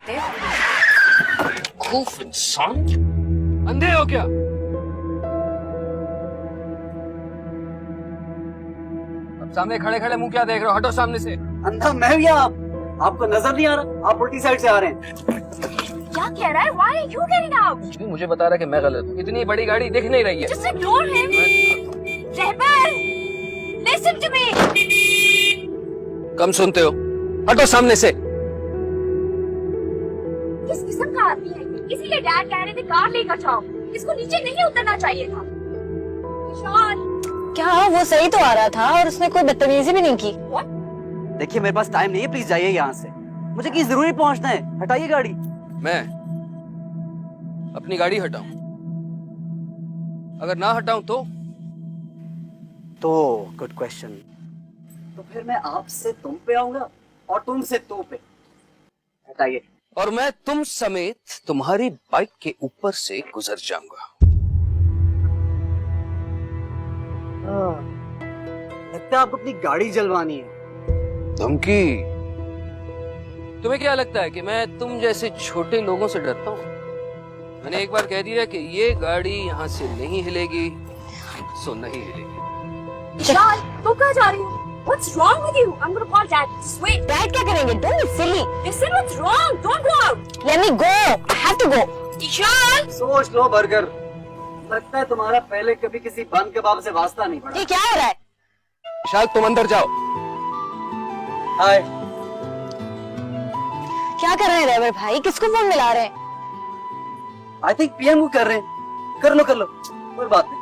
सकते हैं। बेवकूफ इंसान, अंधे हो क्या? अब सामने खड़े खड़े मुंह क्या देख रहे हो? हटो सामने से। अंधा मैं या आपको नजर नहीं आ रहा? आप उल्टी साइड से आ रहे हैं। क्या कह रहा है? Why are you getting out? कुछ भी मुझे बता रहा है कि मैं गलत हूँ। इतनी बड़ी गाड़ी दिख नहीं रही है। Just ignore him. रहबर, listen to me. कम सुनते हो? हटो सामने से। किस किस्म का आदमी है ये? इसीलिए डैड कह रहे थे कार लेकर जाओ। इसको नीचे नहीं उतरना चाहिए था। ईशान, क्या वो सही तो आ रहा था और उसने कोई बदतमीजी भी नहीं की। देखिए मेरे पास टाइम नहीं है, प्लीज जाइए यहाँ से। मुझे कहीं जरूरी पहुँचना है, हटाइए गाड़ी। मैं अपनी गाड़ी हटाऊं? अगर ना हटाऊं तो गुड क्वेश्चन। तो फिर मैं आपसे तुम पे आऊंगा और तुमसे तो पे। हटाइए। और मैं तुम समेत तुम्हारी बाइक के ऊपर से गुजर जाऊंगा। लगता है आपको अपनी गाड़ी जलवानी है। धमकी? तुम्हें क्या लगता है कि मैं तुम जैसे छोटे लोगों से डरता हूँ? मैंने एक बार कह दिया कि ये गाड़ी यहाँ से नहीं हिलेगी, सो नहीं हिलेगी। ईशान, तुम कहाँ जा रही हो? What's wrong with you? I'm gonna call Dad. Just wait. Dad क्या करेंगे? Don't be silly. Listen, what's wrong? Don't go out. Let me go. I have to go. Ishan, सोच लो बर्गर। लगता है तुम्हारा पहले कभी किसी बंद कबाब से वास्ता नहीं पड़ा। ये क्या हो रहा है? विशाल, तुम अंदर जाओ। हाय। क्या कर रहे हैं रेवर भाई? किसको फोन मिला रहे हैं? आई थिंक पीएम को कर रहे हैं। कर लो कोई बात नहीं,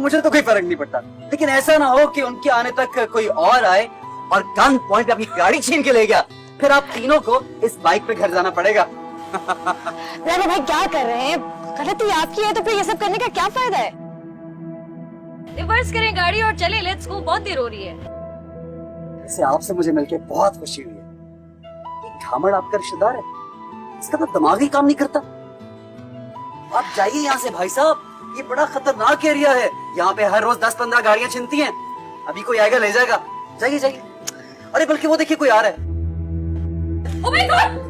मुझे तो कोई फर्क नहीं पड़ता। लेकिन ऐसा ना हो कि उनके आने तक कोई और आए और गन पॉइंट पे अपनी गाड़ी छीन के ले गया। फिर आप तीनों को इस बाइक पे घर जाना पड़ेगा। रेवर भाई क्या कर रहे हैं? गलती आपकी है तो फिर ये सब करने का क्या फायदा है? रिवर्स करें गाड़ी और चले। लेट्स गो, बहुत देर हो रही है। वैसे आपसे मुझे मिलके बहुत खुशी हुई है। ये घामड़ आपका रिश्तेदार है, इसका तो दिमाग ही काम नहीं करता। आप जाइए यहाँ से भाई साहब, ये बड़ा खतरनाक एरिया है। यहाँ पे हर रोज 10-15 गाड़ियां छिनती हैं। अभी कोई आएगा ले जाएगा। जाइए। अरे बल्कि वो देखिए कोई आ रहा है। Oh my God!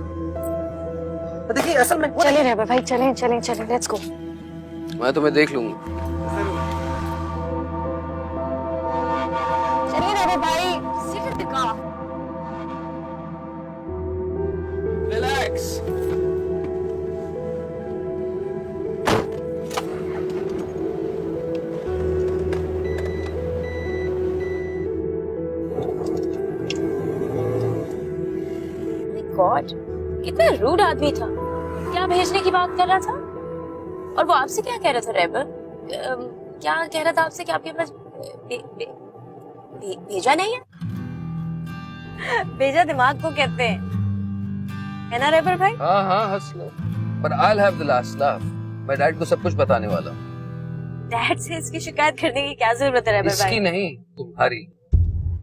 देखिए असल में चले रेवर भाई, चलें लेट्स गो। मैं तुम्हें देख लूंगा। चलिए रेवर भाई। Sit in the car. Relax. God, कितना रूड आदमी था। क्या भेजने की बात कर रहा था? और वो आपसे क्या कह रहा था रेबर? क्या कह रहा था आपसे कि आपके पास भेजा नहीं है? भेजा दिमाग को कहते हैं, है ना रेबर भाई? हाँ हंस लो, पर I'll have the last laugh। मैं डैड को सब कुछ बताने वाला हूँ। डैड से इसकी शिकायत करने की क्या जरूरत है रेबर भाई? इसकी नहीं, तुम्हारी।